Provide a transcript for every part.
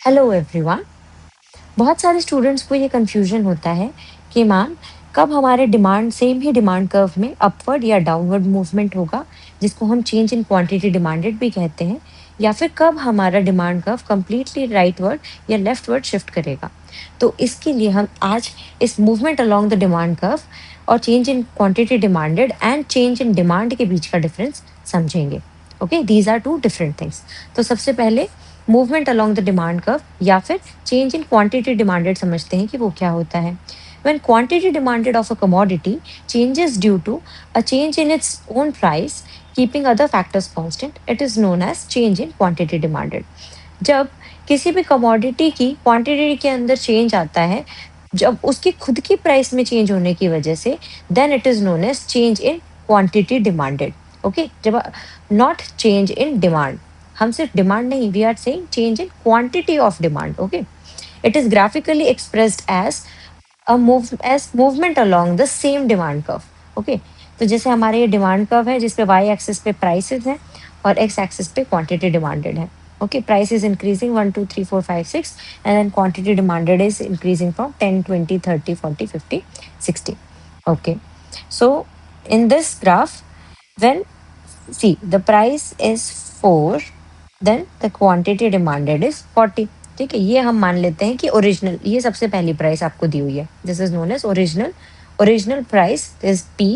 Hello everyone. बहुत सारे students को ये कन्फ्यूजन होता है कि मैम कब हमारे डिमांड सेम ही डिमांड कर्व में अपवर्ड या डाउनवर्ड मूवमेंट होगा, जिसको हम चेंज इन क्वांटिटी डिमांडेड भी कहते हैं, या फिर कब हमारा डिमांड कर्व कंप्लीटली राइटवर्ड या लेफ्टवर्ड शिफ्ट करेगा। तो इसके लिए हम आज इस movement along the demand curve और change in quantity demanded and change in demand के बीच का डिफरेंस समझेंगे। Okay, these are two different things. तो सबसे पहले movement along the demand curve या फिर चेंज इन क्वांटिटी डिमांडेड समझते हैं कि वो क्या होता है। When quantity demanded of a commodity changes due to a change in its own price, keeping other factors constant, it is known as change in quantity demanded. जब किसी भी कमोडिटी की क्वांटिटी के अंदर चेंज आता है, जब उसकी खुद की प्राइस में चेंज होने की वजह से, then it is known as change in quantity demanded. Okay, जब नॉट चेंज इन डिमांड, हम सिर्फ डिमांड नहीं, we are saying change in quantity of demand. Okay, it is graphically expressed as movement along the same demand curve. Okay, तो जैसे हमारे ये demand curve है जिसपे वाई एक्सिस पे प्राइसेस हैं और एक्स एक्सिस पे क्वांटिटी डिमांडेड है। Okay, price is increasing 1, 2, 3, 4, 5, 6, and then quantity demanded is increasing from 10, 20, 30, 40, 50, 60. Okay, so in this graph, when see the price is 4, then the quantity demanded is 40. ठीक है, ये हम मान लेते हैं कि ओरिजिनल, ये सबसे पहली प्राइस आपको दी हुई है, this is known as original. Original price is P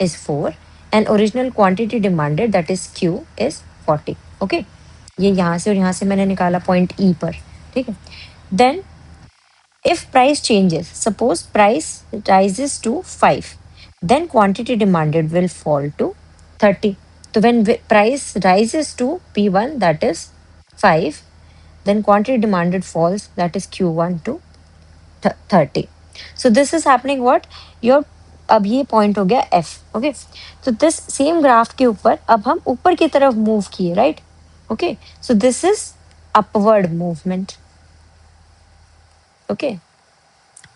is 4 and original quantity demanded that is Q is 40। Okay, ये यहाँ से और यहाँ से मैंने निकाला पॉइंट ई पर। ठीक है, then if price changes, suppose price rises to 5, then quantity demanded will fall to 30. तो when price rises to P1 that is 5, then quantity demanded falls, that is Q1 to 30. So this is happening what your, अब ये point हो गया F. Okay, तो this same graph के ऊपर अब हम ऊपर की तरफ मूव किए, right? Okay, so this is upward movement. Okay,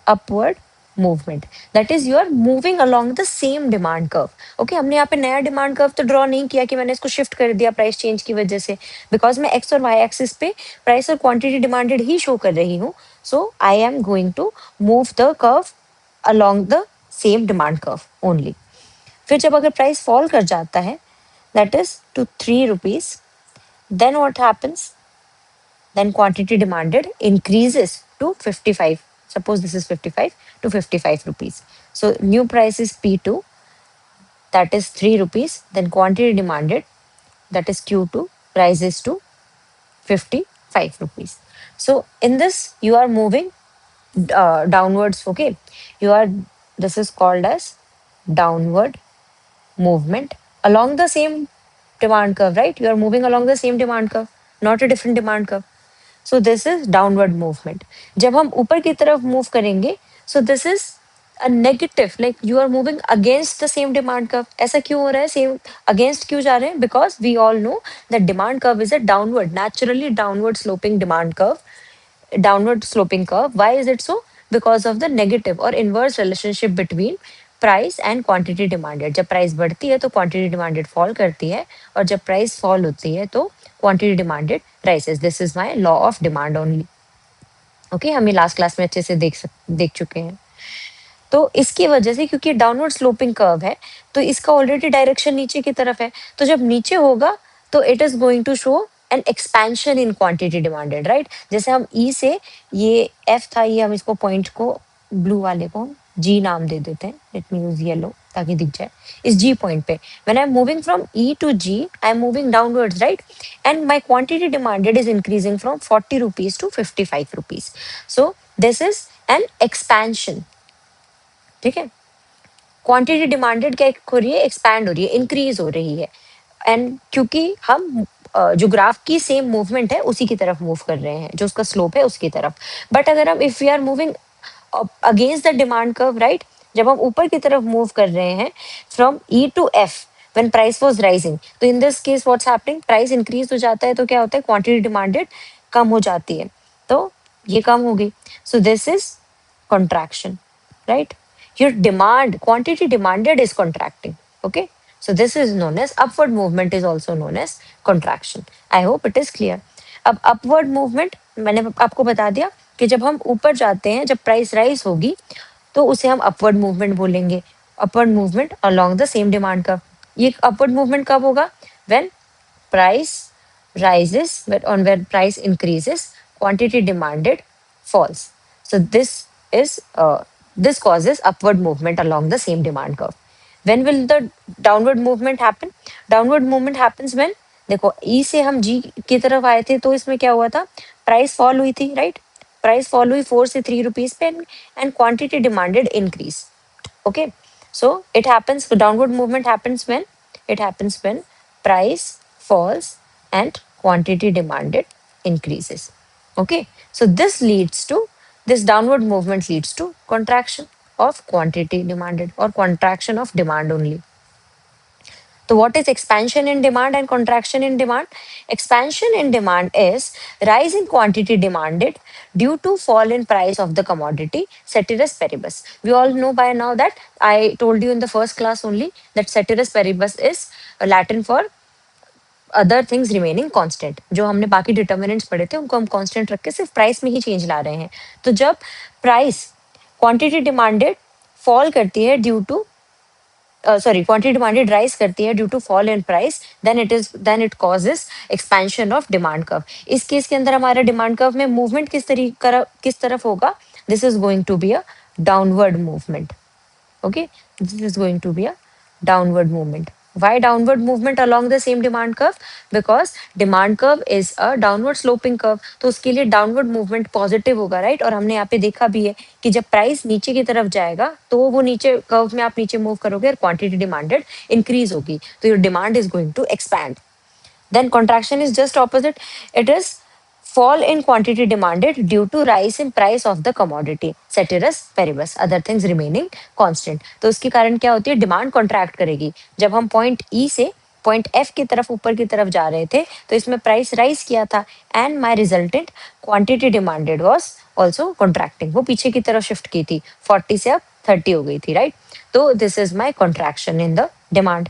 upward movement, that is you are moving along the same demand curve. Okay, हमने यहाँ पे नया डिमांड कर्व तो ड्रॉ नहीं किया कि मैंने इसको शिफ्ट कर दिया प्राइस चेंज की वजह से, बिकॉज मैं एक्स और वाई एक्सिस पे प्राइस और क्वांटिटी डिमांडेड ही शो कर रही हूँ। So I am going to move the curve along the same demand curve only. फिर जब अगर प्राइस फॉल कर जाता है that is to 3 rupees, then what happens, then quantity demanded increases to 55. Suppose this is 55 to 55 rupees. So new price is P2, that is 3 rupees. Then quantity demanded, that is Q2, rises to 55 rupees. So in this you are moving downwards. Okay, you are, this is called as downward movement along the same demand curve, right? You are moving along the same demand curve, not a different demand curve. So this is downward movement. जब हम ऊपर की तरफ move करेंगे, so this is a negative, like you are moving against the same demand curve. ऐसा क्यों हो रहा है, सेम अगेंस्ट क्यों जा रहे हैं? Because we all know that demand curve is a downward, naturally downward sloping demand curve, downward sloping curve. Why is it so? Because of the negative or inverse relationship between price and quantity demanded. जब price बढ़ती है तो quantity demanded fall करती है, और जब price fall होती है तो quantity demanded राइसेस। This is my law of demand only. Okay, हम ये लास्ट क्लास में अच्छे से देख चुके हैं। तो इसकी वजह से, क्योंकि डाउनवर्ड स्लोपिंग कर्व है, तो इसका ऑलरेडी डायरेक्शन नीचे की तरफ है, तो जब नीचे होगा तो it is going to show an expansion in quantity demanded, right? जैसे हम ई से, ये एफ था, ये हम इसको पॉइंट को ब्लू वाले को जी नाम दे देते हैं, लेट मी यूज येलो ताकि दिख जाए। इस जी पॉइंट पे when I am moving from E to G, I am moving downwards, right? And my quantity demanded is increasing from 40 rupees to 55 rupees. So this is an expansion. ठीक है, quantity demanded क्या हो रही है, expand हो रही है, increase हो रही है। एंड क्योंकि हम जो ग्राफ की सेम मूवमेंट है उसी की तरफ मूव कर रहे हैं, जो उसका स्लोप है उसकी तरफ। बट अगर हम, if we are moving against the demand curve, right, जब हम ऊपर की तरफ मूव कर रहे हैं from E to F when price was rising, तो in this case what's happening, price increase हो जाता है तो क्या होता है, क्वांटिटी डिमांडेड कम हो जाती है, तो ये कम हो गई। सो this is contraction, right? Your demand, quantity demanded is contracting. Okay, so this is known as upward movement, is also known as contraction. I hope it is clear. अब upward movement मैंने आपको बता दिया कि जब हम ऊपर जाते हैं, जब प्राइस राइज होगी, तो उसे हम अपवर्ड मूवमेंट बोलेंगे। Upward movement along the same demand curve. ये अपवर्ड मूवमेंट कब होगा? When price rises, on where price increases, quantity demanded falls. So is this causes upward movement along the same demand curve. When will the downward movement happen? Downward movement happens when, देखो E से हम G की तरफ आए थे, तो इसमें क्या हुआ था? प्राइस फॉल हुई थी, राइट? प्राइस फॉल हुई 4 से 3 रुपीज पे, and quantity demanded increase. Okay, so it happens, downward movement happens when, it happens when price falls and quantity demanded increases. Okay, so this downward movement leads to contraction of quantity demanded, or contraction of demand only. So what is expansion in demand and contraction in demand? Expansion in demand is rise in quantity demanded due to fall in price of the commodity, ceteris paribus. We all know by now that I told you in the first class only that ceteris paribus is Latin for other things remaining constant. जो हमने बाकी determinants पढ़े थे उनको हम constant रख के सिर्फ प्राइस में ही चेंज ला रहे हैं. तो जब प्राइस क्वांटिटी डिमांडेड फॉल करती है due to sorry, quantity demanded rise करती है due to fall in price, then it causes expansion of demand curve. इस केस के अंदर हमारा demand curve में movement किस तरफ होगा? This is going to be a downward movement. Okay, this is going to be a downward movement. Why downward movement along the same demand curve? Because demand curve is a downward sloping curve. तो उसके लिए downward movement positive होगा, right? और हमने यहाँ पे देखा भी है कि जब प्राइस नीचे की तरफ जाएगा तो वो नीचे कर्व में आप नीचे मूव करोगे और क्वांटिटी डिमांडेड इंक्रीज होगी, तो your demand is going to expand. Then contraction is just opposite. It is fall in quantity demanded due to rise in price of the commodity, ceteris paribus, other things remaining constant. तो उसके कारण क्या होती है? Demand contract करेगी. जब हम point ई से पॉइंट एफ की तरफ ऊपर की तरफ जा रहे थे, तो इसमें प्राइस राइज किया था, and my resultant quantity demanded was also contracting. वो पीछे की तरफ शिफ्ट की थी, 40 से अब 30 हो गई थी, राइट? तो this is my contraction in the demand.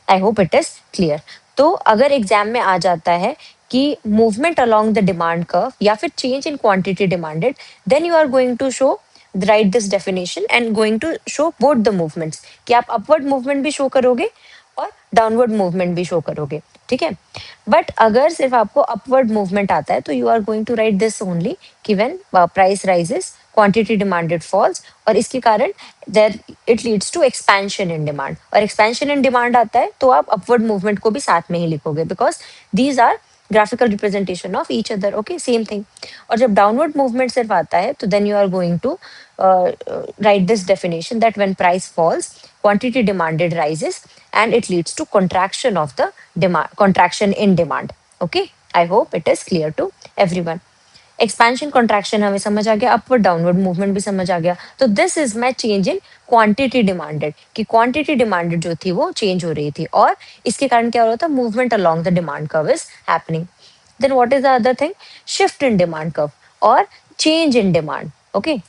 I hope it is clear. तो अगर एग्जाम में आ जाता है कि movement along the demand curve या फिर change in quantity demanded, then you are going to show, write this definition and going to show both the movements, कि आप अपवर्ड मूवमेंट भी शो करोगे और डाउनवर्ड मूवमेंट भी शो करोगे. ठीक है, बट अगर सिर्फ आपको अपवर्ड मूवमेंट आता है तो you are going to write this only कि when price rises quantity demanded falls, और इसके कारण there it leads to expansion in demand. और एक्सपेंशन इन डिमांड आता है तो आप अपवर्ड मूवमेंट को भी साथ में ही लिखोगे, because these are graphical representation of each other. Okay, same thing. और जब डाउनवर्ड मूवमेंट सिर्फ आता है तो then you are going to write this definition that when price falls, quantity demanded rises and it leads to contraction of the contraction in demand. Okay, I hope it is clear to everyone. Expansion contraction हमें समझ आ गया, upward downward movement भी समझ आ गया. तो this is my change in quantity demanded, कि क्वांटिटी डिमांडेड जो थी वो चेंज हो रही थी, और इसके कारण क्या हो रहा था? Movement along the demand curve is happening. Then what is the other thing? Shift in demand curve और change in demand. Okay,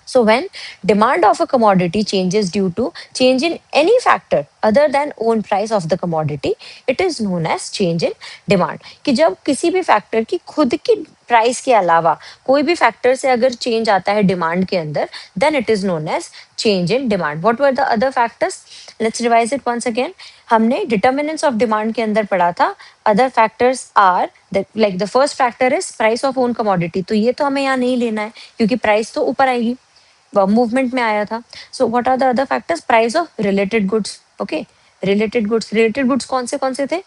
so when demand of a commodity changes due to change in any factor other than own price of the commodity, it is known as change in demand. कि जब किसी भी factor की खुद की price के अलावा कोई भी फैक्टर से अगर चेंज आता है डिमांड के अंदर, then it is known as change in demand. What were the other factors? Let's revise it once again. हमने determinants of demand के अंदर पढ़ा था. Other factors are like the first factor is price of own commodity. तो ये तो हमें यहाँ नहीं लेना है क्योंकि प्राइस तो ऊपर आएगी, मूवमेंट में आया था. So what are the other factors? Price of related goods. Okay, related goods कौन से थे?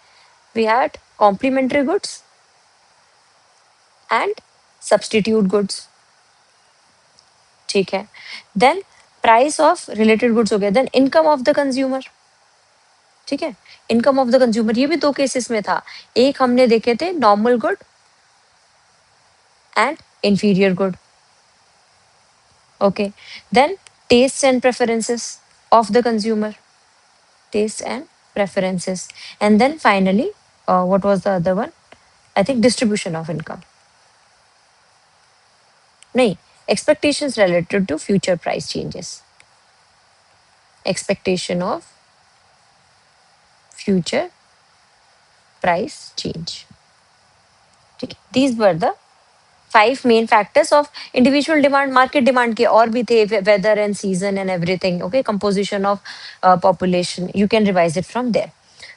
We had complementary goods and substitute goods. ठीक है, then price of related goods हो गया. Then income of the consumer. ठीक है, इनकम ऑफ द कंज्यूमर, ये भी दो केसेस में था. एक हमने देखे थे normal good and inferior good. Okay, then tastes and preferences of the consumer, tastes and preferences, and then finally, what was the other one? I think distribution of income. Nahi, expectations related to future price changes. Expectation of future price change. Okay. These were the five main factors of individual demand, market demand के और भी थे, weather and season and everything, okay, composition of population, you can revise it from there.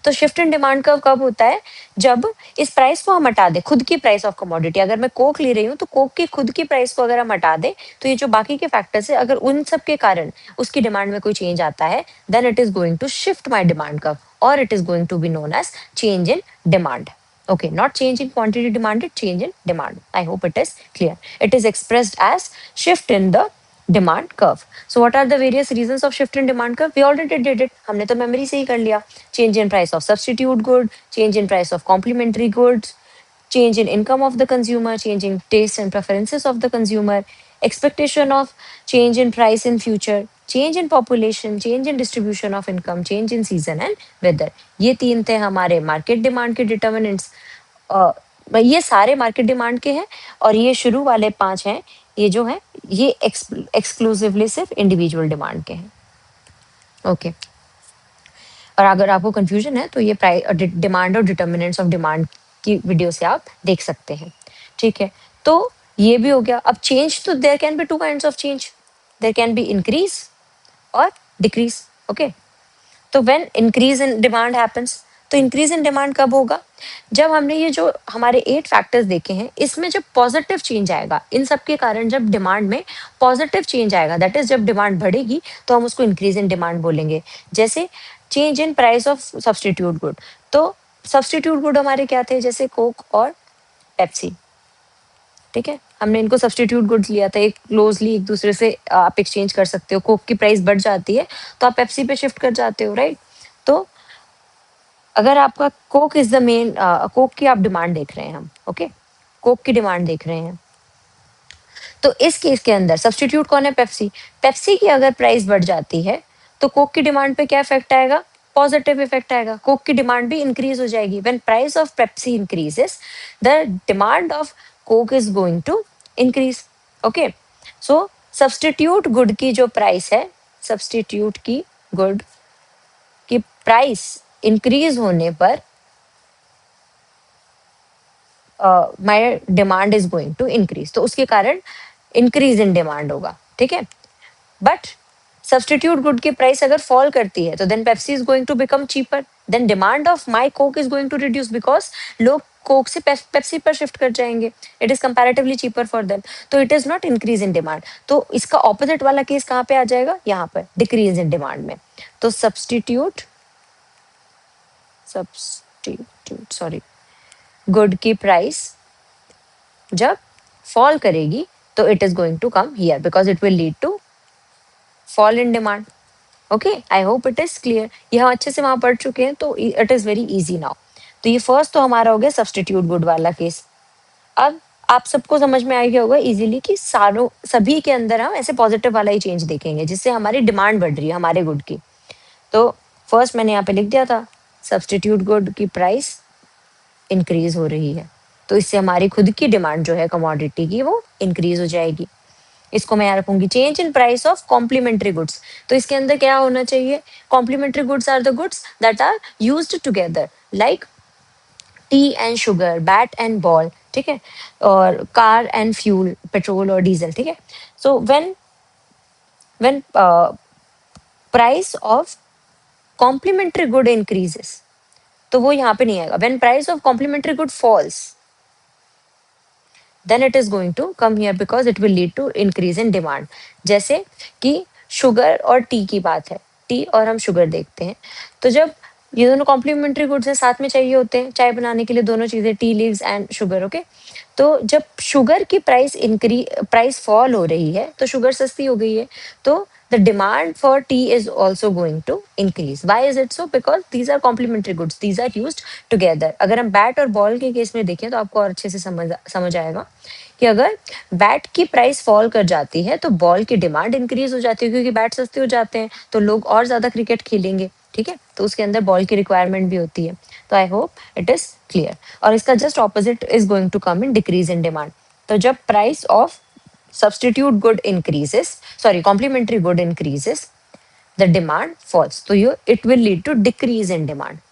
तो shift in demand curve कब होता है? जब इस प्राइस को हम हटा दें, खुद की प्राइस ऑफ कमोडिटी, अगर मैं कोक ले रही हूँ तो कोक की खुद की प्राइस को अगर हम हटा दें, तो ये जो बाकी के फैक्टर्स है, अगर उन सब के कारण उसकी डिमांड में कोई चेंज आता है, then it is going to shift my demand curve, और it is going to be known as change in demand. Okay, not change in quantity demanded, change in demand. I hope it is clear. It is expressed as shift in the demand curve. So what are the various reasons of shift in demand curve? We already did it. हमने तो memory से ही कर लिया. Change in price of substitute good, change in price of complementary goods, change in income of the consumer, changing tastes and preferences of the consumer, expectation of change in price in future, change in population, change in distribution of income, change in season and weather. ये तीन थे हमारे market demand के determinants. ये सारे market demand के हैं, और ये शुरू वाले 5 हैं, ये जो है ये एक्सक्लूसिवली सिर्फ इंडिविजुअल डिमांड के हैं. ओके, और अगर आपको कंफ्यूजन है तो ये डिमांड और डिटर्मिनेंट्स ऑफ डिमांड की वीडियो से आप देख सकते हैं. ठीक है, तो ये भी हो गया. अब चेंज, तो there can be two kinds of change. There can be increase और डिक्रीज. ओके, तो when increase in demand happens, तो इंक्रीज इन डिमांड कब होगा? जब हमने ये जो हमारे 8 फैक्टर्स देखे हैं, इसमें जब पॉजिटिव चेंज आएगा, इन सब के कारण जब डिमांड में पॉजिटिव चेंज आएगा, दैट इज जब डिमांड बढ़ेगी, तो हम उसको इंक्रीज इन डिमांड बोलेंगे. जैसे change in price of substitute good. तो सब्सटीट्यूट गुड हमारे क्या थे? जैसे कोक और पेप्सी. ठीक है, हमने इनको सब्सटीट्यूट गुड्स लिया था, एक क्लोजली एक दूसरे से आप एक्सचेंज कर सकते हो. कोक की प्राइस बढ़ जाती है तो आप पेप्सी पे शिफ्ट कर जाते हो, राइट? तो अगर आपका Coke is the main, Coke की आप डिमांड देख रहे हैं हम, ओके, कोक की डिमांड देख रहे हैं, तो इस केस के अंदर सब्सटीट्यूट कौन है? पेप्सी. पेप्सी की अगर प्राइस बढ़ जाती है तो कोक की डिमांड पे क्या इफेक्ट आएगा? पॉजिटिव इफेक्ट आएगा. कोक की डिमांड भी इंक्रीज हो जाएगी. When price of Pepsi increases, the demand of Coke is going to increase. Okay, so substitute good की जो प्राइस है, सब्सटीट्यूट की गुड की प्राइस इंक्रीज होने पर my demand is going to increase. तो उसके कारण इंक्रीज इन डिमांड होगा. ठीक है, बट सब्सटीट्यूट गुड की प्राइस अगर फॉल करती है, तो then Pepsi is going to become cheaper. Then demand of my Coke is going to reduce, because लोग कोक से पेप्सी पर शिफ्ट कर जाएंगे. It is comparatively cheaper for them. तो it is not increase in demand. तो इसका opposite वाला case कहाँ पे आ जाएगा? यहाँ पर, डिक्रीज इन डिमांड में. तो सब्सटीट्यूट सॉरी गुड की प्राइस जब फॉल करेगी, तो it is going to come here, because it will lead to fall in demand. Okay, I hope it is clear. ये हम अच्छे से वहां पढ़ चुके हैं, तो it is very easy now. तो ये फर्स्ट तो हमारा हो गया सब्सटीट्यूट गुड वाला केस. अब आप सबको समझ में आ गया होगा इजीली कि सारों सभी के अंदर हम ऐसे पॉजिटिव वाला ही चेंज देखेंगे, जिससे हमारी डिमांड बढ़ रही है हमारे गुड की. तो फर्स्ट मैंने यहाँ पे लिख दिया था, सब्सटीट्यूट गुड की प्राइस इंक्रीज हो रही है, तो इससे हमारी खुद की डिमांड जो है कमोडिटी की, वो इंक्रीज हो जाएगी. इसको मैं यहाँ रखूंगी. Change in price of complementary goods. तो इसके अंदर क्या होना चाहिए? Complementary goods are the goods that are used together, like tea and sugar, bat and ball. ठीक है, और कार एंड फ्यूल, पेट्रोल और डीजल. ठीक है, so when when price of complementary good increases, तो वो यहाँ पे नहीं आएगा. When price of complementary good falls, then it is going to come here, because it will lead to increase in demand. जैसे कि शुगर और टी की बात है, टी और हम शुगर देखते हैं, तो जब ये दोनों कॉम्प्लीमेंट्री गुड्स हैं, साथ में चाहिए होते हैं चाय बनाने के लिए, दोनों चीजें, tea leaves and sugar. Okay, तो जब शुगर की प्राइस फॉल हो रही है, तो शुगर सस्ती हो गई है, तो the demand for tea is also going to increase. Why is it so? Because these are complementary goods, these are used together. अगर हम बैट और बॉल के केस में देखें, तो आपको और अच्छे से समझ आएगा कि अगर बैट की प्राइस फॉल कर जाती है, तो बॉल की डिमांड इंक्रीज हो जाती है, क्योंकि बैट सस्ते हो जाते हैं, तो लोग और ज्यादा क्रिकेट खेलेंगे. ठीक है, तो उसके अंदर बॉल की रिक्वायरमेंट भी होती है. तो I hope it is clear. और इसका just opposite is going to come in decrease in demand. तो जब price of substitute good increases, sorry, complementary good increases, the demand falls. So it will lead to decrease in demand.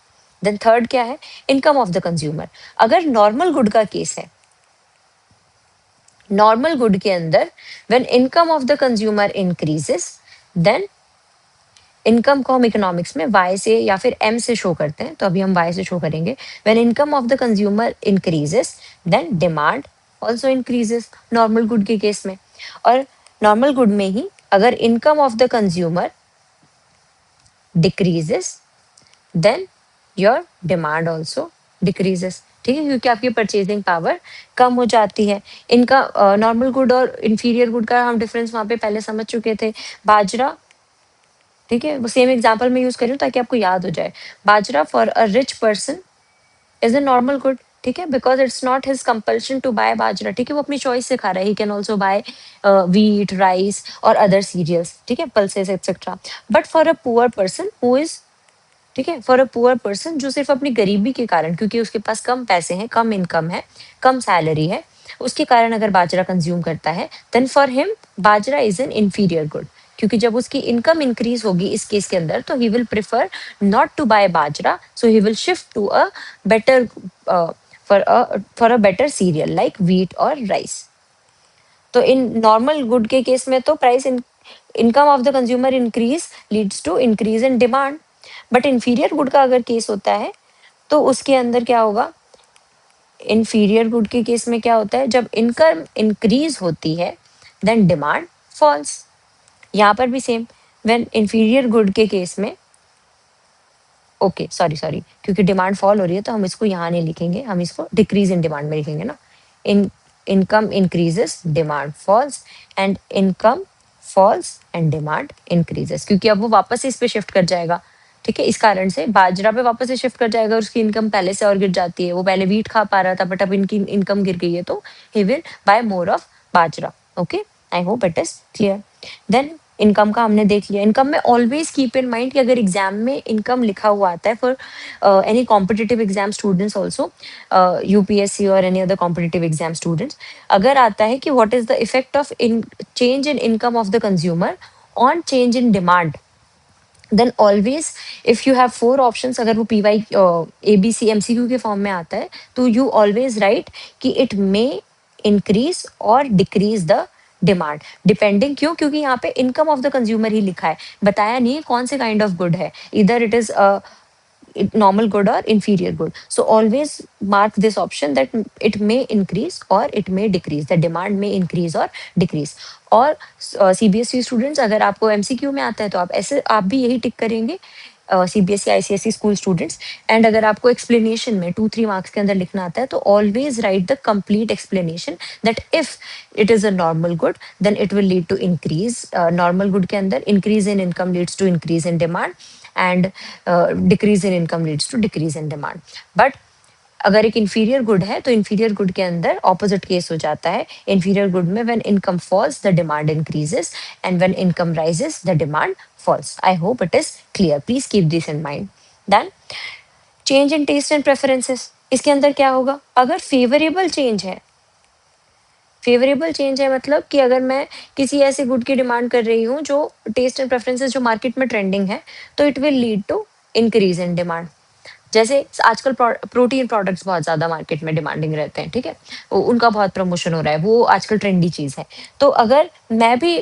Then third क्या है? Income of the consumer. अगर normal good का case है, normal good के अंदर when income of the consumer increases, then income को हम economics में वाई से या फिर एम से शो करते हैं, तो अभी हम वाई से शो करेंगे। When income of the consumer increases then demand also increases, normal good के केस में। और नॉर्मल गुड में ही अगर income of the consumer decreases then your demand also decreases, ठीक है, क्योंकि आपकी परचेजिंग पावर कम हो जाती है। इनका नॉर्मल गुड और इंफीरियर गुड का हम डिफरेंस वहां पे पहले समझ चुके थे। बाजरा, ठीक है, वो सेम एग्जांपल में यूज कर रही हूँ ताकि आपको याद हो जाए। Bajra for a rich person is a normal good, ठीक है, because it's not his compulsion to buy bajra, ठीक है, वो अपनी चॉइस से खा रहा है। He can also buy wheat, rice और अदर सीरियल्स, ठीक है, pulses etcetera. But for a poor person who is, ठीक है, फॉर अ पुअर पर्सन जो सिर्फ अपनी गरीबी के कारण, क्योंकि उसके पास कम पैसे हैं, कम इनकम है, कम सैलरी है, उसके कारण अगर बाजरा कंज्यूम करता है, then for him bajra is an inferior good, क्योंकि जब उसकी इनकम इंक्रीज होगी इस केस के अंदर, तो he will prefer not to buy bajra, so he will shift to a better for a better cereal like wheat और राइस। तो इन नॉर्मल गुड के केस में तो price income of the consumer increase leads to increase in demand. But inferior good का अगर case होता है तो उसके अंदर क्या होगा, इंफीरियर गुड के केस में क्या होता है, जब इनकम इंक्रीज होती है देन डिमांड फॉल्स। यहाँ पर भी सेम, व्हेन इंफीरियर गुड के केस में, ओके सॉरी सॉरी, क्योंकि डिमांड फॉल हो रही है तो हम इसको यहाँ नहीं लिखेंगे, हम इसको डिक्रीज इन डिमांड में लिखेंगे ना। In income increases demand falls, and income falls and demand increases, क्योंकि अब वो वापस से इस पे शिफ्ट कर जाएगा, ठीक है, इस कारण से बाजरा पे वापस से शिफ्ट कर जाएगा, और उसकी इनकम पहले से और गिर जाती है। वो पहले व्हीट खा पा रहा था बट अब इनकी इनकम गिर गई है, तो he will buy more of bajra. Okay, I hope it is clear. Then income का हमने देख लिया। इनकम में ऑलवेज कीप इन माइंड कि अगर एग्जाम में इनकम लिखा हुआ आता है for any competitive exam students also, UPSC और any other competitive exam students, अगर आता है कि what is the effect of in change in income of the consumer on change in demand, then always if you have four options, अगर वो P Y A B C MCQ के form में आता है, तो यू ऑलवेज राइट कि it may increase और decrease the demand depending, क्यों, क्योंकि यहाँ पे इनकम ऑफ द कंज्यूमर ही लिखा है, बताया नहीं है कौन से काइंड ऑफ गुड है, इधर it is normal good or inferior good. So always mark this option that it may increase or it may decrease. The demand may increase or decrease. और सीबीएसई स्टूडेंट्स, अगर आपको MCQ में आता है तो आप ऐसे आप भी यही टिक करेंगे, CBSE ICSE school students. And अगर आपको एक्सप्लेनेशन में 2-3 मार्क्स के अंदर लिखना आता है तो always write the complete explanation that if it is a normal good then it will lead to increase, normal good के अंदर increase in income leads to increase in demand, and decrease in income leads to decrease in demand. But अगर एक inferior good है तो inferior good के अंदर opposite case हो जाता है। इंफीरियर गुड में when income falls the demand increases, and when income rises the demand falls. I hope it is clear, please keep this in mind. Then change in taste and preferences, इसके अंदर क्या होगा, अगर favourable change है, favourable change है मतलब कि अगर मैं किसी ऐसे गुड की डिमांड कर रही हूँ जो टेस्ट एंड प्रेफरेंसेस जो मार्केट में ट्रेंडिंग है, तो it will lead to increase in demand. जैसे आजकल प्रोटीन प्रोडक्ट्स बहुत ज्यादा मार्केट में डिमांडिंग रहते हैं, ठीक है, उनका बहुत प्रमोशन हो रहा है, वो आजकल ट्रेंडी चीज है। तो अगर मैं भी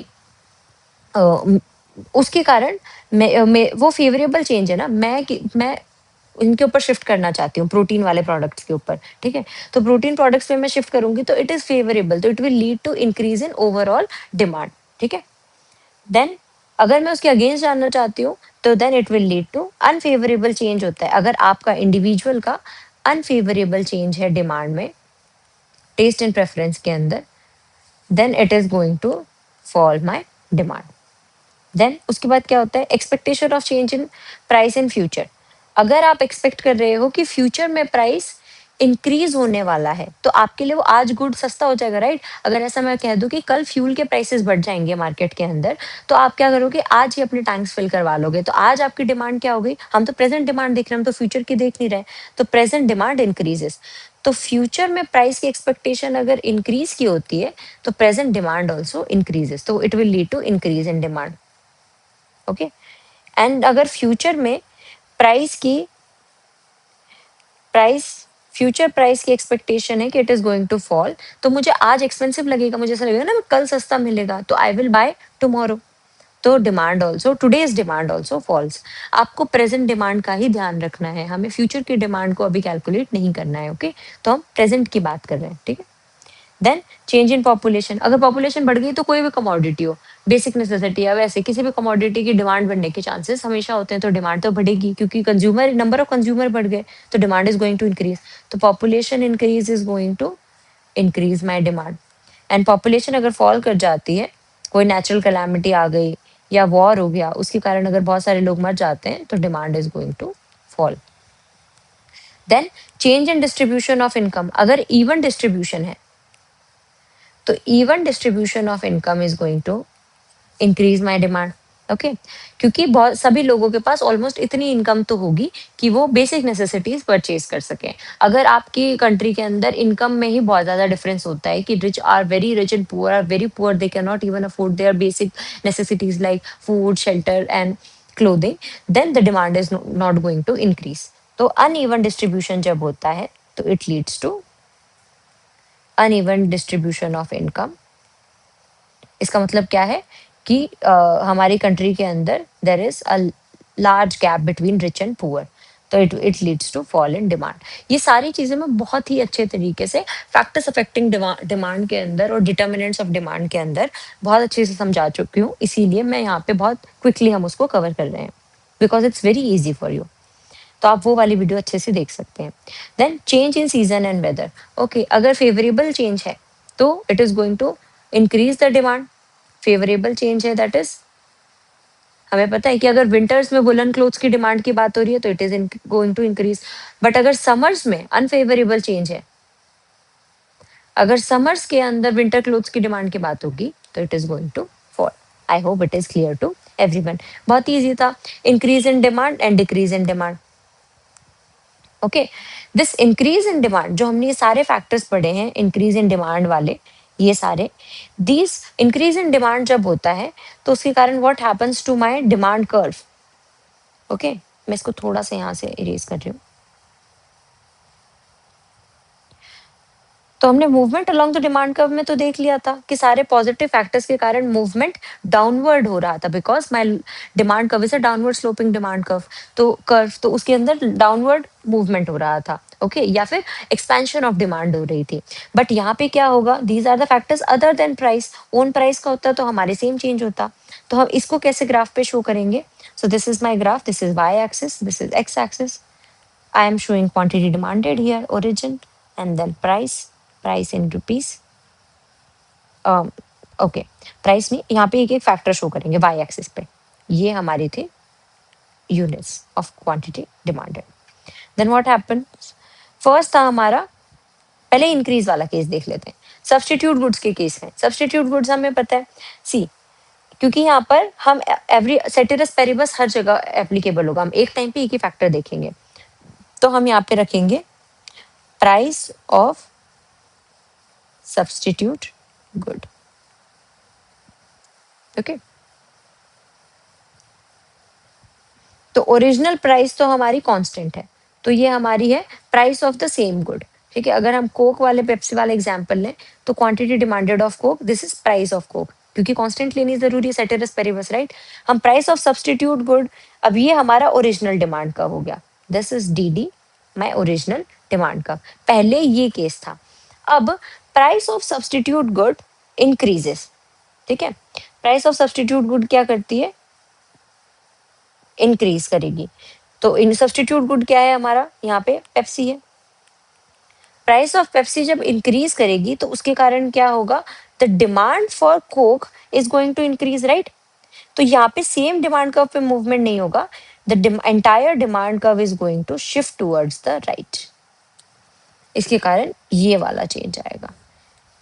उसके कारण मैं वो फेवरेबल चेंज है ना, मैं इनके ऊपर शिफ्ट करना चाहती हूँ, प्रोटीन वाले प्रोडक्ट्स के ऊपर, ठीक है, तो प्रोटीन प्रोडक्ट्स पे मैं शिफ्ट करूंगी तो इट इज फेवरेबल, तो it will lead to increase in overall demand, ठीक है। देन अगर मैं उसके अगेंस्ट जानना चाहती हूँ तो then it will lead to unfavourable change होता है। अगर आपका इंडिविजुअल का अनफेवरेबल चेंज है डिमांड में, टेस्ट एंड प्रेफरेंस के अंदर, then it is going to fall my demand. Then उसके बाद क्या होता है, expectation of change in price in future. अगर आप एक्सपेक्ट कर रहे हो कि फ्यूचर में प्राइस इंक्रीज होने वाला है तो आपके लिए वो आज गुड सस्ता हो जाएगा, राइट। अगर ऐसा मैं कह दूं कि कल फ्यूल के प्राइसेस बढ़ जाएंगे मार्केट के अंदर, तो आप क्या करोगे, आज ही अपने टैंक्स फिल करवा लोगे। तो आज आपकी डिमांड क्या हो गई, हम तो प्रेजेंट डिमांड देख रहे हैं, हम तो फ्यूचर की देख नहीं रहे, तो प्रेजेंट डिमांड इंक्रीजेस। तो फ्यूचर में प्राइस की एक्सपेक्टेशन अगर इंक्रीज की होती है तो प्रेजेंट डिमांड ऑल्सो इंक्रीजेस, तो it will lead to increase in demand. Okay, and अगर फ्यूचर में प्राइस की प्राइस फ्यूचर प्राइस की एक्सपेक्टेशन है कि it is going to fall, तो मुझे आज एक्सपेंसिव लगेगा, मुझे ऐसा लगेगा ना कल सस्ता मिलेगा, तो आई विल बाय टुमारो। तो demand also, today's demand also falls. आपको प्रेजेंट डिमांड का ही ध्यान रखना है, हमें फ्यूचर की डिमांड को अभी कैलकुलेट नहीं करना है। ओके, तो हम प्रेजेंट की बात कर रहे हैं, ठीक है। देन चेंज इन पॉपुलेशन, अगर पॉपुलेशन बढ़ गई तो कोई भी कमोडिटी हो, बेसिक नेसेसिटी या वैसे किसी भी कमोडिटी की डिमांड बढ़ने के चांसेस हमेशा होते हैं, तो डिमांड तो बढ़ेगी क्योंकि कंज्यूमर, नंबर ऑफ कंज्यूमर बढ़ गए, तो demand is going to increase. तो population increase is going to increase my demand. And population अगर फॉल कर जाती है, कोई नेचुरल कैलामिटी आ गई या वॉर हो गया, उसके कारण अगर बहुत सारे लोग मर जाते हैं, तो demand is going to fall. Then change in distribution of income, अगर इवन डिस्ट्रीब्यूशन है तो even distribution of income is going to increase my demand. Okay, क्योंकि बहुत सभी लोगों के पास ऑलमोस्ट इतनी इनकम तो होगी कि वो बेसिक नेसेसिटीज परचेज कर सकें। अगर आपकी कंट्री के अंदर इनकम में ही बहुत ज्यादा डिफरेंस होता है कि rich are very rich and poor are very poor, they can not even afford their basic necessities like food, shelter and clothing, then the demand is not going to increase. तो uneven distribution जब होता है तो it leads to uneven distribution of income. इसका मतलब क्या है कि हमारी कंट्री के अंदर there is a large gap between rich and poor, तो it leads to fall in demand. ये सारी चीजें मैं बहुत ही अच्छे तरीके से फैक्टर्स अफेक्टिंग डिमांड के अंदर और डिटर्मिनेंट्स ऑफ डिमांड के अंदर बहुत अच्छे से समझा चुकी हूँ, इसीलिए मैं यहाँ पे बहुत क्विकली हम उसको कवर कर रहे हैं, because it's very easy for you. तो आप वो वाली वीडियो अच्छे से देख सकते हैं। Then change in season and weather, okay, अगर फेवरेबल चेंज है तो it is going to increase the demand. Favourable change है दैट इज, हमें पता है कि अगर विंटर्स में वुलन क्लोथ्स की डिमांड की बात हो रही है तो it is going to increase. But अगर समर्स में अनफेवरेबल चेंज है, अगर समर्स के अंदर विंटर क्लोथ्स की डिमांड की बात होगी तो it is going to fall. I hope it is clear to everyone. बहुत ईजी था, increase in demand and decrease in demand. Okay, this increase in demand, जो हमने ये सारे फैक्टर्स पढ़े हैं इंक्रीज इन डिमांड वाले, ये सारे, दिस इंक्रीज इन डिमांड जब होता है तो उसके कारण what happens to my demand curve. Okay, मैं इसको थोड़ा सा यहाँ से इरेज कर रही हूँ। तो हमने movement along the demand curve में तो देख लिया था कि सारे पॉजिटिव फैक्टर्स के कारण मूवमेंट डाउनवर्ड हो रहा था, because my demand curve is a downward sloping demand curve. तो उसके अंदर डाउनवर्ड मूवमेंट हो रहा था, ओके, या फिर एक्सपेंशन ऑफ डिमांड हो रही थी। बट यहाँ पे क्या होगा, these are the factors other than price. Own price का होता तो हमारे सेम चेंज होता। तो हम इसको कैसे ग्राफ पे शो करेंगे? So this is my graph, this is Y axis, this is X axis. I am showing quantity demanded here, origin, and then price in rupees. Okay, price में यहाँ पे एक एक फैक्टर शो करेंगे Y axis पे। ये हमारे थे units of quantity demanded. Then what happen, first था हमारा, पहले इंक्रीज वाला केस देख लेते हैं। सब्सटीट्यूट गुड्स के केस में, सब्सटीट्यूट गुड्स हमें पता है, सी, क्योंकि यहाँ पर हम एवरी सेटेरस पेरिबस हर जगह एप्लीकेबल होगा, हम एक टाइम पे एक ही फैक्टर देखेंगे। तो हम यहाँ पे रखेंगे price of substitute good. Okay, तो ओरिजिनल प्राइस तो हमारी कांस्टेंट है, तो ये हमारी है price of the same good. ठीक है, अगर हम कोक वाले पेप्सी वाले एग्जांपल लें तो quantity demanded of Coke, this is price of Coke, क्योंकि कांस्टेंट लेनी जरूरी है, सेटेरस पेरिबस, राइट। हम प्राइस ऑफ सब्सटीट्यूट गुड, अब ये हमारा ओरिजिनल डिमांड का हो गया, this is D D my original demand का। पहले ये केस था। अब price of substitute good increases, ठीक है, प्राइस ऑफ सब्सटीट्यूट गुड क्या करती है, इंक्रीज करेगी। तो इन सब्सटीट्यूट गुड क्या है हमारा, यहाँ पे पेप्सी है। प्राइस ऑफ पेप्सी जब इंक्रीज करेगी तो उसके कारण क्या होगा, the demand for Coke is going to increase, right. तो यहाँ पे सेम डिमांड कर्व पे मूवमेंट नहीं होगा, the entire demand curve is going to shift towards the right. इसके कारण ये वाला चेंज आएगा।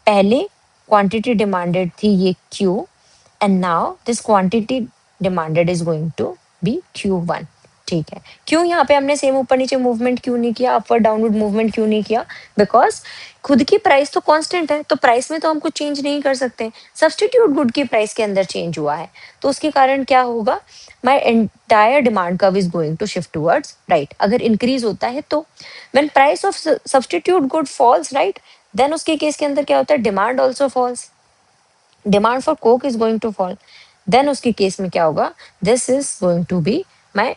पहले क्वांटिटी डिमांडेड थी ये Q, and now this quantity demanded is going to be Q1। ठीक है। क्यों यहाँ पे हमने सेम ऊपर नीचे मूवमेंट क्यों नहीं किया, अपवर्ड डाउनवर्ड मूवमेंट क्यों नहीं किया? बिकॉज खुद की प्राइस तो कांस्टेंट है, तो प्राइस में तो हम कुछ चेंज नहीं कर सकते। सब्स्टिट्यूट गुड की प्राइस के अंदर चेंज हुआ है, तो उसके कारण क्या होगा, my entire demand curve is going to shift towards right. अगर इंक्रीज होता है तो when price of substitute good falls right, then उसके केस के अंदर क्या होता है, demand also falls, demand for Coke is going to fall. Then उसके केस में क्या होगा, this is going to be my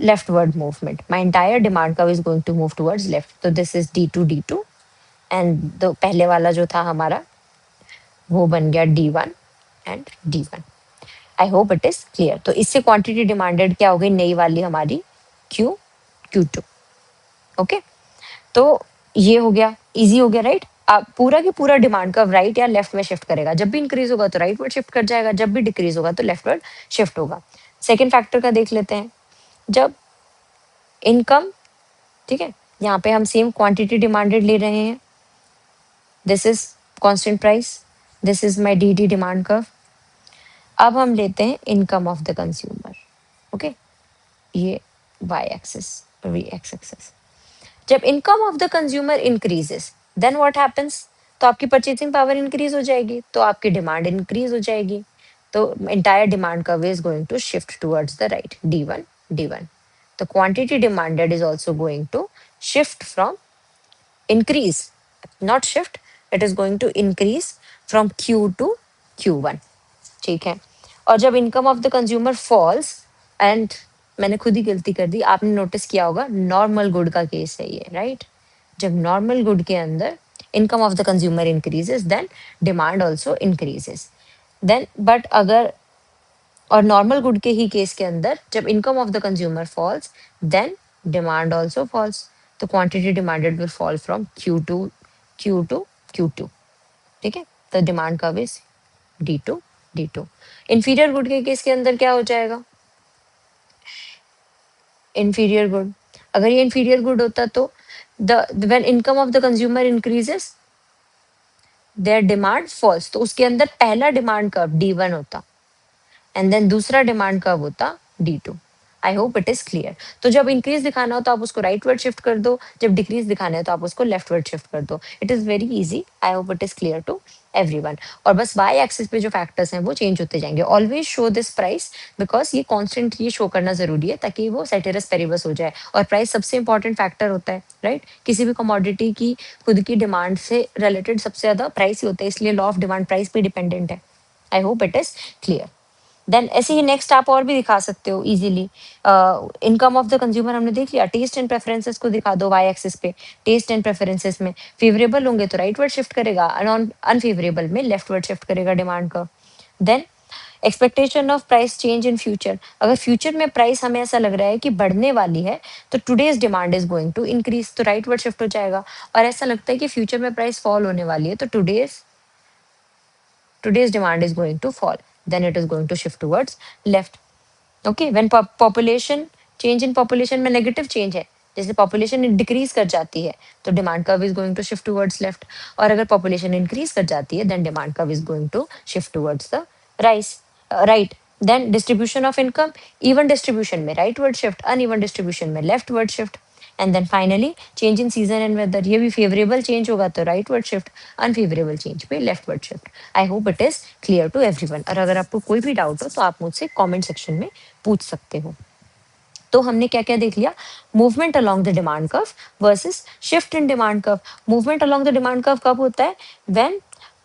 leftward movement, my entire demand curve is going to move towards left, तो this is D2 एंड तो पहले वाला जो था हमारा वो बन गया D1 and D1। I hope it is clear. तो इससे क्वांटिटी डिमांडेड क्या हो गई, नई वाली हमारी Q2। ओके, तो ये हो गया, इजी हो गया राइट। आप पूरा की पूरा डिमांड कर्व राइट या लेफ्ट में शिफ्ट करेगा, जब भी इंक्रीज होगा तो राइट वर्ड शिफ्ट कर जाएगा, जब भी डिक्रीज होगा तो लेफ्ट वर्ड शिफ्ट होगा। सेकेंड फैक्टर का देख लेते हैं, जब इनकम, ठीक है, यहाँ पे हम सेम क्वांटिटी डिमांडेड ले रहे हैं, this is constant price, this is my D demand curve. अब हम लेते हैं income of the consumer. Okay, ये वाई एक्सिस और वी एक्स एक्सिस। जब income of the consumer increases then what happens, तो आपकी परचेसिंग पावर इंक्रीज हो जाएगी, तो आपकी डिमांड इंक्रीज हो जाएगी, तो entire demand curve is going to shift towards the right, D1 the quantity demanded is also going to shift from increase, not shift, it is going to increase from Q to Q1। ठीक है, और जब income of the consumer falls, and मैंने खुद ही गलती कर दी, आपने notice किया होगा नॉर्मल गुड का केस है ये राइट। जब नॉर्मल गुड के अंदर income of the consumer increases then demand also increases, then but अगर, और नॉर्मल गुड के ही केस के अंदर जब income of the consumer falls then demand also falls, तो quantity demanded will fall from Q2 ठीक है, तो demand curve is D2। Inferior good के केस के अंदर क्या हो जाएगा, इंफीरियर गुड, अगर ये इंफीरियर गुड होता तो the when income of the consumer increases their demand falls, तो उसके अंदर पहला डिमांड कर्व D1 होता एंड देन दूसरा डिमांड कर्व होता D2। I hope it is clear. तो जब इंक्रीज दिखाना हो तो आप उसको राइट वर्ड शिफ्ट कर दो, जब डिक्रीज दिखाना है तो आप उसको लेफ्ट वर्ड शिफ्ट कर दो। It is very easy, I hope it is clear to everyone. और बस वाई एक्सिस पे जो फैक्टर्स हैं वो चेंज होते जाएंगे। Always show this price because ये कॉन्स्टेंट ये शो करना जरूरी है ताकि वो सेटेरस पेरिबस हो जाए, और प्राइस सबसे इंपॉर्टेंट फैक्टर होता है राइट। किसी भी कमोडिटी की खुद की डिमांड से रिलेटेड सबसे ज्यादा प्राइस ही होता है, इसलिए लॉ ऑफ डिमांड प्राइस पे डिपेंडेंट है। I hope it is clear. Then ऐसे ही नेक्स्ट आप और भी दिखा सकते हो easily. Income of the consumer हमने देख लिया, टेस्ट एंड प्रेफरेंसेस को दिखा दो वाई एक्सिस पे। टेस्ट एंड प्रेफरेंसेस में फेवरेबल होंगे तो राइट वर्ड शिफ्ट करेगा, अनफेवरेबल में लेफ्ट वर्ड शिफ्ट करेगा डिमांड का। Then expectation of price change in future, अगर फ्यूचर में प्राइस हमें ऐसा लग रहा है कि बढ़ने वाली है तो today's demand is going to increase, तो राइट वर्ड शिफ्ट हो जाएगा। और ऐसा लगता है कि फ्यूचर में प्राइस फॉल होने वाली है तो today's demand is going to fall, then it is going to shift towards left। okay, when population change in population में negative change है, जैसे population decrease कर जाती है तो demand curve is going to shift towards left, और अगर population increase कर जाती है then demand curve is going to shift towards the right। then distribution of income, even distribution में right word shift, uneven distribution में left word shift। And then finally change in season and weather, ये भी favourable change होगा तो rightward shift, unfavourable change पे leftward shift. I hope it is clear to everyone, और अगर आपको कोई भी डाउट हो तो आप मुझसे कमेंट सेक्शन में पूछ सकते हो। तो हमने क्या क्या देख लिया, movement along the demand curve versus shift in demand curve. Movement along the demand curve कब होता है, when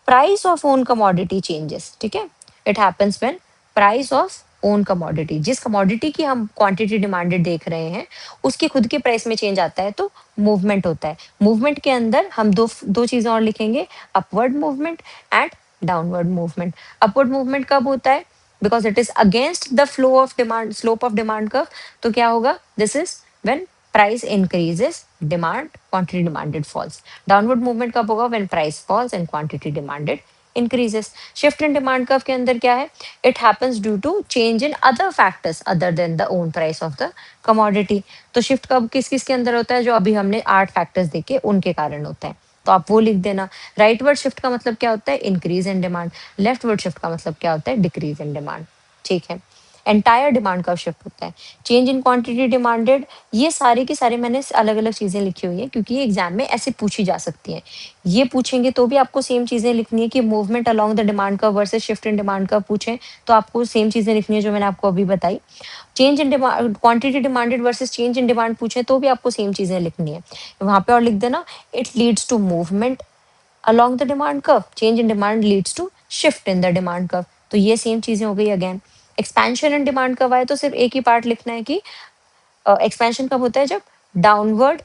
price of own commodity changes. ठीक है, it happens when price of own commodity, जिस कमोडिटी की हम क्वांटिटी डिमांडेड देख रहे हैं उसके खुद के प्राइस में चेंज आता है तो मूवमेंट होता है। मूवमेंट के अंदर हम दो दो चीजें और लिखेंगे, upward movement and downward movement. Upward movement कब होता है, because it is against the flow of demand, slope of demand curve, तो क्या होगा, this is when price increases demand quantity demanded falls. Downward movement कब होगा, when price falls and quantity demanded increases. Shift in demand curve के अंदर क्या है, it happens due to change in other factors other than the own price of the commodity. तो shift कब किस किस के अंदर होता है, जो अभी हमने 8 फैक्टर्स देखे उनके कारण होता है, तो आप वो लिख देना। राइट वर्ड शिफ्ट का मतलब क्या होता है, increase in demand. Left word shift का मतलब क्या होता है, डिक्रीज इन डिमांड। ठीक है, एंटायर डिमांड कर्व शिफ्ट होता है। चेंज इन क्वांटिटी डिमांडेड, ये सारे के सारे मैंने अलग अलग चीजें लिखी हुई है क्योंकि ये एग्जाम में ऐसे पूछी जा सकती है। ये पूछेंगे तो भी आपको सेम चीजें लिखनी है कि movement along the demand curve versus shift in demand curve पूछे तो आपको सेम चीजें लिखनी है जो मैंने आपको अभी बताई। Change in demand quantity demanded versus change in demand पूछे तो भी आपको सेम चीजें लिखनी है। वहां पे और लिख देना, it leads to movement along the demand curve, change in demand leads to shift in the demand curve। तो ये सेम चीजें हो गई again. Expansion in demand curve आए तो सिर्फ एक ही पार्ट लिखना है कि एक्सपेंशन कब होता है, जब downward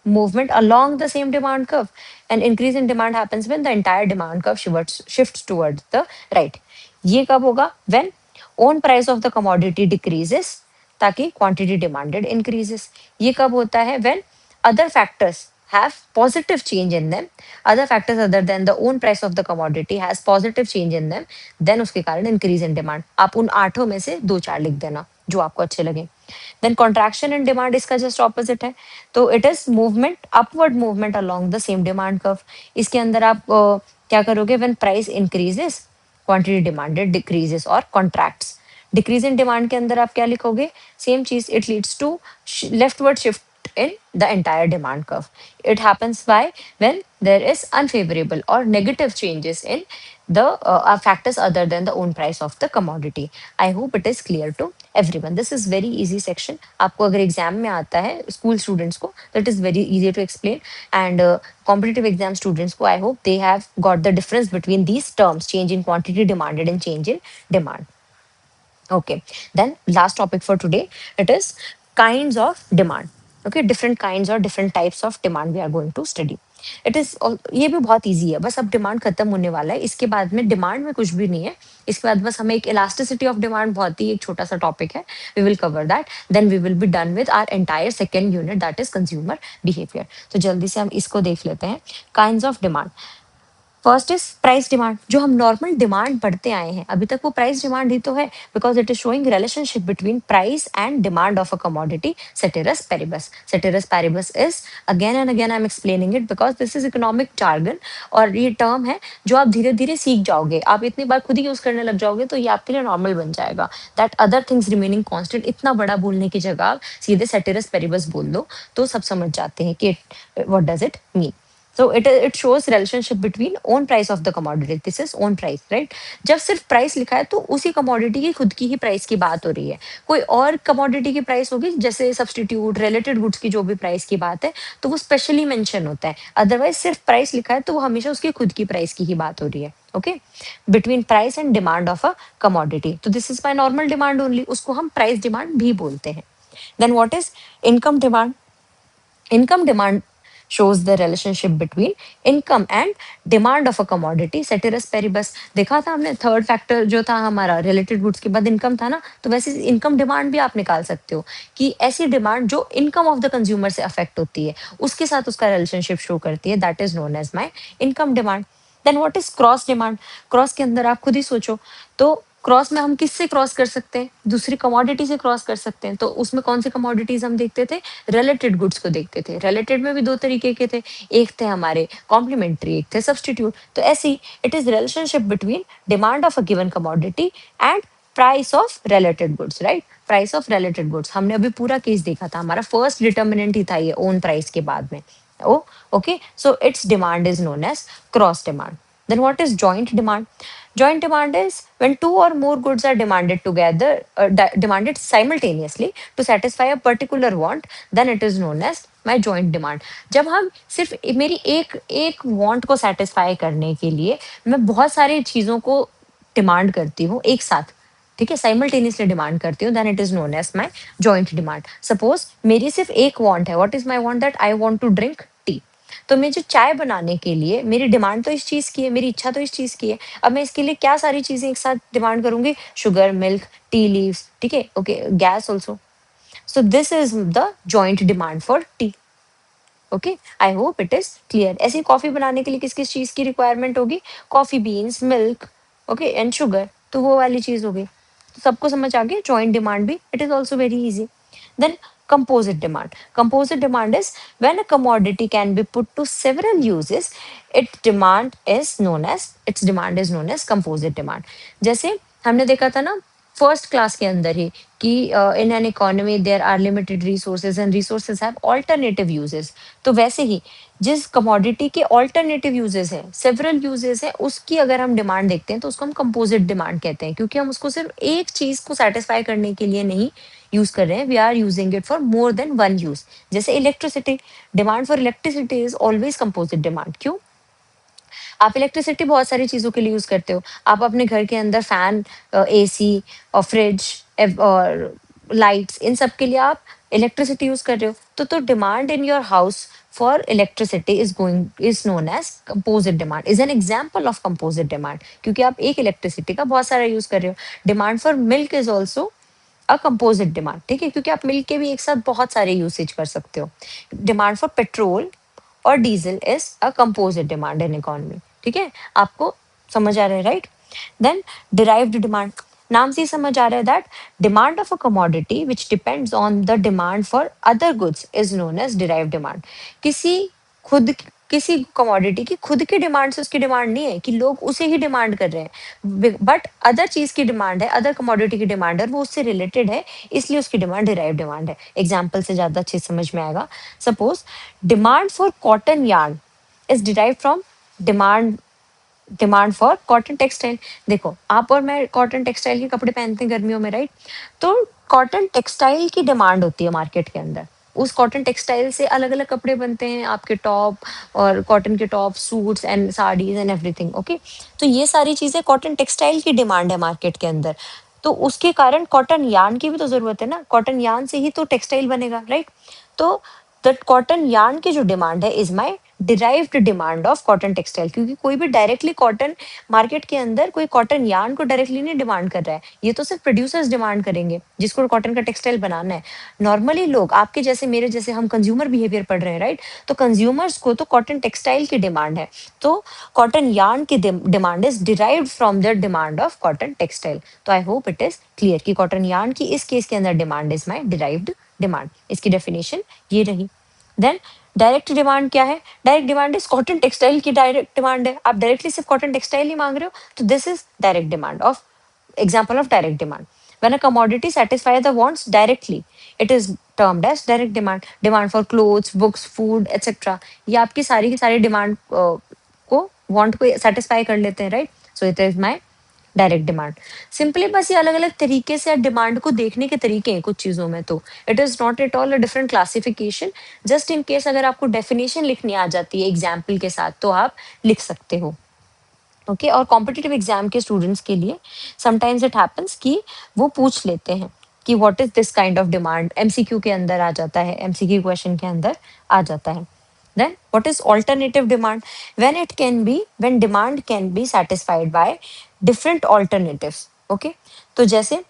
movement along the same demand curve, and increase in demand happens when the entire demand curve shifts towards the right। ये कब होगा, when own price of the commodity decreases ताकि quantity demanded increases। ये कब होता है, when other factors have positive change in them, other factors other than the own price of the commodity has positive change in them, then उसके कारण increase in demand। आप उन आठों में से दो चार लिख देना जो आपको अच्छे लगे। देन कॉन्ट्रैक्शन इन डिमांड इसका जस्ट ऑपोजिट है, तो it is movement, upward movement along the same demand curve. इसके अंदर आप क्या करोगे, when price increases quantity demanded decreases और कॉन्ट्रैक्ट्स। डिक्रीज इन डिमांड के अंदर आप क्या लिखोगे, सेम चीज, it leads to leftward shift in the entire demand curve। It happens by when there is unfavorable or negative changes in the factors other than the own price of the commodity। I hope it is clear to everyone। This is very easy section। आपको अगर exam में आता है school students को तो it is very easy to explain, and competitive exam students को I hope they have got the difference between these terms, change in quantity demanded and change in demand. Okay, then last topic for today, it is kinds of demand। Okay, different kinds or different types of demand we are going to study। It is, ये भी बहुत easy है, बस अब demand खत्म होने वाला है, इसके बाद में डिमांड में कुछ भी नहीं है। इसके बाद बस हमें एक इलास्टिसिटी ऑफ डिमांड, बहुत ही एक छोटा सा टॉपिक है, we will cover that, then we will be done with our entire second unit that is consumer behaviour. तो जल्दी से हम इसको देख लेते हैं, kinds of demand. First is price demand, जो हम नॉर्मल डिमांड पढ़ते आए हैं अभी तक, वो प्राइस डिमांड ही तो है, because it is showing relationship between price and demand of a commodity, ceteris paribus। ceteris paribus is, again and again I am explaining it because this is economic jargon, और ये term है जो आप धीरे धीरे सीख जाओगे, आप इतनी बार खुद ही यूज करने लग जाओगे तो ये आपके लिए नॉर्मल बन जाएगा। That other things remaining constant, इतना बड़ा बोलने की जगह आप सीधे ceteris paribus बोल दो तो सब समझ जाते हैं कि what does it mean. So it shows relationship between own price of the commodity। This is own price, right? जब सिर्फ प्राइस लिखा है तो उसी कमोडिटी की खुद की ही प्राइस की बात हो रही है। कोई और कमोडिटी की प्राइस होगी, जैसे सब्सटीट्यूट रिलेटेड गुड्स की जो भी प्राइस की बात है तो वो स्पेशली मेंशन होता है। अदरवाइज सिर्फ प्राइस लिखा है तो वो हमेशा उसकी खुद की प्राइस की ही बात हो रही है। Okay, between price and demand of a commodity, तो this is my normal demand only, उसको हम प्राइस डिमांड भी बोलते हैं। Then what is income demand. Income demand shows the relationship between income and demand of a commodity, ceteris paribus। देखा था हमने, third factor जो था हमारा रिलेटेड गुड्स के बाद इनकम था ना, तो वैसे इनकम डिमांड भी आप निकाल सकते हो कि ऐसी डिमांड जो इनकम ऑफ द कंज्यूमर से अफेक्ट होती है, उसके साथ उसका रिलेशनशिप शो करती है, that is known as my income demand. Then what is cross demand. Cross के अंदर आप खुद ही सोचो, तो क्रॉस में हम किससे क्रॉस कर सकते हैं, दूसरी कमोडिटी से क्रॉस कर सकते हैं। तो उसमें कौन सी कमोडिटीज हम देखते थे, रिलेटेड गुड्स को देखते थे। रिलेटेड में भी दो तरीके के थे, एक थे हमारे कॉम्प्लीमेंट्री, एक थे सब्सटीट्यूट। तो ऐसे ही it is relationship between demand of a given commodity and price of related goods, right? Price of related goods हमने अभी पूरा केस देखा था, हमारा फर्स्ट डिटर्मिनेंट ही था ये ओन प्राइस के बाद में। Oh okay, so it's demand is known as cross demand. Then what is joint demand? Joint demand is when two or more goods are demanded together, demanded simultaneously to satisfy a particular want, then it is known as my joint demand। जब हम सिर्फ मेरी एक एक want को satisfy करने के लिए मैं बहुत सारी चीजों को डिमांड करती हूँ एक साथ, ठीक है, साइमल्टेनियसली डिमांड करती हूँ, then it is known as my joint demand. Suppose मेरी सिर्फ एक वांट है, what is my want, that I want to drink tea. तो मैं जो चाय बनाने के लिए मेरी डिमांड तो इस चीज की है, मेरी इच्छा तो इस चीज की है, अब मैं इसके लिए क्या सारी चीजें एक साथ डिमांड करूंगी, शुगर, मिल्क, टी लीव्स, ठीक है, okay, gas also. So this is the joint demand for T. Okay, I hope it is clear. ऐसे कॉफी बनाने के लिए किस किस चीज की रिक्वायरमेंट होगी, coffee beans, milk, okay, and sugar, तो वो वाली चीज हो गई। तो सबको समझ आ गया, जॉइंट डिमांड भी it is also very easy. Then composite demand। Composite demand is when a commodity can be put to several uses, its demand is known as composite demand। जैसे हमने देखा था ना, फर्स्ट क्लास के अंदर ही कि in an economy there are limited resources and resources have alternative uses. तो वैसे ही जिस कमोडिटी के ऑल्टरनेटिव यूजेस हैं, सेवरल यूजेस हैं, उसकी अगर हम डिमांड देखते हैं तो उसको हम कंपोजिट डिमांड कहते हैं, क्योंकि हम उसको सिर्फ एक चीज को सेटिस्फाई करने के लिए नहीं यूज कर रहे हैं, we are using it for more than one use. जैसे electricity, demand for electricity is always composite demand. क्यों? आप इलेक्ट्रिसिटी बहुत सारी चीज़ों के लिए यूज़ करते हो। आप अपने घर के अंदर फैन, एसी और फ्रिज और लाइट्स, इन सब के लिए आप इलेक्ट्रिसिटी यूज़ कर रहे हो। तो demand in your house for electricity is known as composite demand, is an example of composite demand, क्योंकि आप एक इलेक्ट्रिसिटी का बहुत सारा यूज़ कर रहे हो। Demand for milk is also a composite demand, ठीक है, क्योंकि आप मिल्क के भी एक साथ बहुत सारे यूसेज कर सकते हो। डिमांड फॉर पेट्रोल और diesel is a composite demand in economy, ठीक है। आपको समझ आ रहा है, राइट? देन डिराइव्ड डिमांड, नाम से ही समझ आ रहा है that demand of a commodity which depends on the demand for other goods is known as derived demand. किसी खुद किसी कमोडिटी की खुद की डिमांड से उसकी डिमांड नहीं है कि लोग उसे ही डिमांड कर रहे हैं, बट अदर चीज की डिमांड है, अदर कमोडिटी की डिमांड है, वो उससे रिलेटेड है, इसलिए उसकी डिमांड डिराइव डिमांड है। एग्जाम्पल से ज्यादा अच्छे समझ में आएगा। Suppose demand for cotton yarn is derive from demand demand for cotton textile. देखो, आप और मैं कॉटन टेक्सटाइल के कपड़े पहनते हैं गर्मियों में, राइट? तो कॉटन टेक्सटाइल की डिमांड होती है मार्केट के अंदर। उस कॉटन टेक्सटाइल से अलग अलग कपड़े बनते हैं, आपके टॉप और कॉटन के top, suits and saris and everything, okay. तो ये सारी चीजें कॉटन टेक्सटाइल की डिमांड है मार्केट के अंदर। तो उसके कारण कॉटन यार्न की भी तो जरूरत है ना, कॉटन यार्न से ही तो टेक्सटाइल बनेगा, राइट? तो दैट कॉटन यार्न की जो डिमांड है is my derived demand of cotton textile, क्योंकि कोई भी डायरेक्टली कॉटन मार्केट के अंदर कोई कॉटन यार्न को डायरेक्टली नहीं डिमांड कर रहा है, ये तो सिर्फ प्रोड्यूसर्स डिमांड करेंगे जिसको कॉटन का टेक्सटाइल बनाना है। नॉर्मली लोग आपके जैसे मेरे जैसे हम कंज्यूमर बिहेवियर पढ़ रहे हैं, राइट? तो कंज्यूमर्स को तो कॉटन टेक्सटाइल की डिमांड है, तो कॉटन यार्न की demand is derived from the demand of cotton textile. तो I hope it is clear कि कॉटन यार्न की इस केस के अंदर demand is my derived demand. इसकी डेफिनेशन ये रही। देन डायरेक्ट डिमांड क्या है? Direct demand is cotton textile की डायरेक्ट डिमांड है, आप डायरेक्टली सिर्फ कॉटन टेक्सटाइल ही मांग रहे हो, तो this is direct demand of example of direct demand. When a commodity satisfies the wants directly, it is termed as direct demand. Demand for clothes, books, food, etc. ये आपकी सारी की सारी डिमांड को वांट को सेटिस्फाई कर लेते हैं, right? So it is my direct demand. Simply बस ये अलग अलग तरीके से डिमांड को देखने के तरीके हैं कुछ चीजों में, तो it is not at all a different classification. Just in case अगर आपको डेफिनेशन लिखनी आ जाती है एग्जाम्पल के साथ तो आप लिख सकते हो, ओके। और कॉम्पिटिटिव एग्जाम के स्टूडेंट्स के लिए समटाइम्स इट हैपेंस कि वो पूछ लेते हैं कि what is this kind of demand, MCQ के अंदर आ जाता है, एमसीक्यू क्वेश्चन के अंदर आ जाता है। Then what is alternative demand? When demand can be satisfied by different alternatives, okay. तो जैसे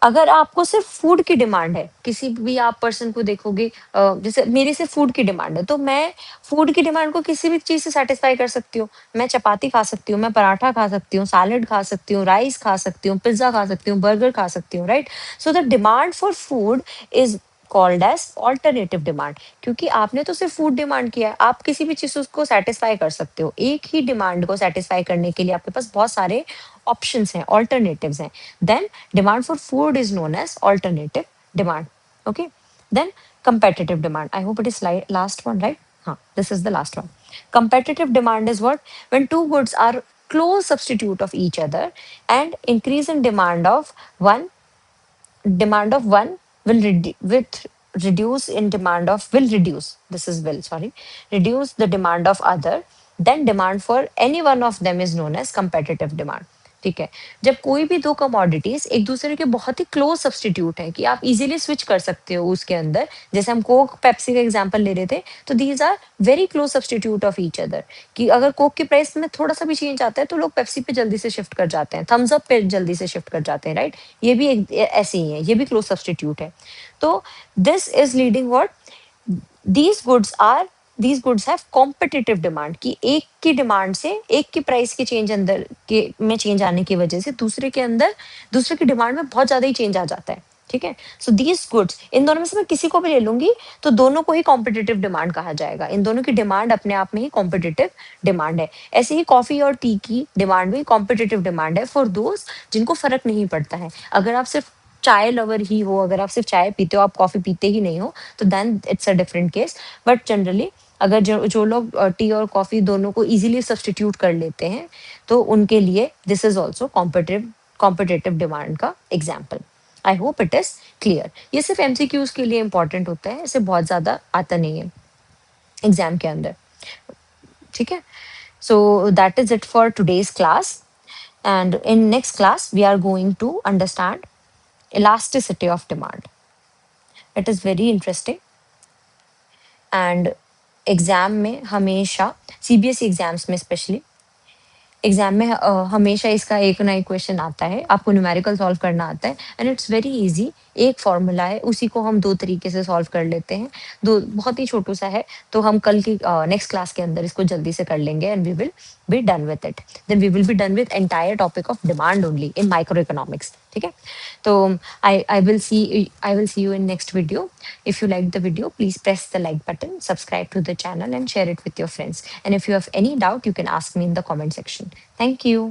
अगर आपको सिर्फ फूड की डिमांड है, किसी भी आप पर्सन को देखोगे, जैसे मेरी सिर्फ फूड की डिमांड है, तो मैं फूड की डिमांड को किसी भी चीज से सेटिस्फाई कर सकती हूँ। मैं चपाती खा सकती हूँ, मैं पराठा खा सकती हूँ, सैलेड खा सकती हूँ, राइस खा सकती हूँ, पिज्जा खा सकती हूँ, बर्गर खा सकती हूँ, right? So the demand for food is called as alternative demand, क्योंकि आपने तो सिर्फ फूड डिमांड किया है, आप किसी भी चीज को सेटिस्फाई कर सकते हो। एक ही डिमांड को सेटिस्फाई करने के लिए आपके पास बहुत सारे ऑप्शंस हैं, ऑल्टरनेटिव्स हैं। Then demand for food is known as alternative demand, okay? Then competitive demand, I hope it is last one, right? This is the last one. Competitive demand is what? When two goods are close substitute of each other and increase in demand of one with reduce in demand of will reduce, this is will, sorry, reduce the demand of other, then demand for any one of them is known as competitive demand, ठीक है। जब कोई भी दो commodities एक दूसरे के बहुत ही क्लोज सब्सटीट्यूट है कि आप इजीली स्विच कर सकते हो उसके अंदर, जैसे हम कोक पेप्सी का एग्जांपल ले रहे थे, तो these are very close substitute of each other, कि अगर कोक की प्राइस में थोड़ा सा भी चेंज आता है तो लोग पेप्सी पे जल्दी से शिफ्ट कर जाते हैं, थम्स अप पे जल्दी से शिफ्ट कर जाते हैं, राइट? ये भी ऐसे ही है, ये भी क्लोज सब्सटीट्यूट है। तो this is leading what, these goods are these goods have competitive demand, कि एक की डिमांड से, एक की प्राइस के चेंज अंदर के में चेंज आने की वजह से दूसरे के अंदर दूसरे की डिमांड में बहुत ज्यादा ही चेंज आ जाता है, ठीक है। सो दीज गुड्स, इन दोनों में से मैं किसी को भी ले लूंगी तो दोनों को ही कॉम्पिटिटिव डिमांड कहा जाएगा। इन दोनों की डिमांड अपने आप में ही कॉम्पिटिटिव डिमांड है। ऐसे ही कॉफी और टी की डिमांड भी कॉम्पिटिटिव डिमांड है फॉर दोस्त जिनको फर्क नहीं पड़ता है। अगर आप सिर्फ चाय लवर ही हो, अगर आप सिर्फ चाय पीते हो, आप कॉफी पीते ही नहीं हो, तो then it's a different case. But generally अगर जो जो लोग टी और कॉफी दोनों को इजीली सब्स्टिट्यूट कर लेते हैं, तो उनके लिए this is also competitive demand का example. I hope it is clear. ये सिर्फ एमसीक्यूज के लिए इंपॉर्टेंट होता है, इसे बहुत ज्यादा आता नहीं है एग्जाम के अंदर। ठीक है। So that is it for today's class, and in next class we are going to understand elasticity of demand. It is very interesting, and exam में हमेशा, सीबीएसई एग्जाम्स में स्पेशली, एग्जाम में हमेशा इसका एक ना एक क्वेश्चन आता है, आपको न्यूमेरिकल सॉल्व करना आता है, एंड इट्स वेरी इजी। एक फॉर्मूला है, उसी को हम दो तरीके से सॉल्व कर लेते हैं। दो बहुत ही छोटू सा है, तो हम कल की नेक्स्ट क्लास के अंदर इसको जल्दी से कर लेंगे, and we will be done with it. Then we will be done with entire topic of demand only in micro economics. ठीक है। तो I will see you in next video. If you like the video, please press the like button, subscribe to the channel, and share it with your friends. And if you have any doubt, you can ask me in the comment section. Thank you.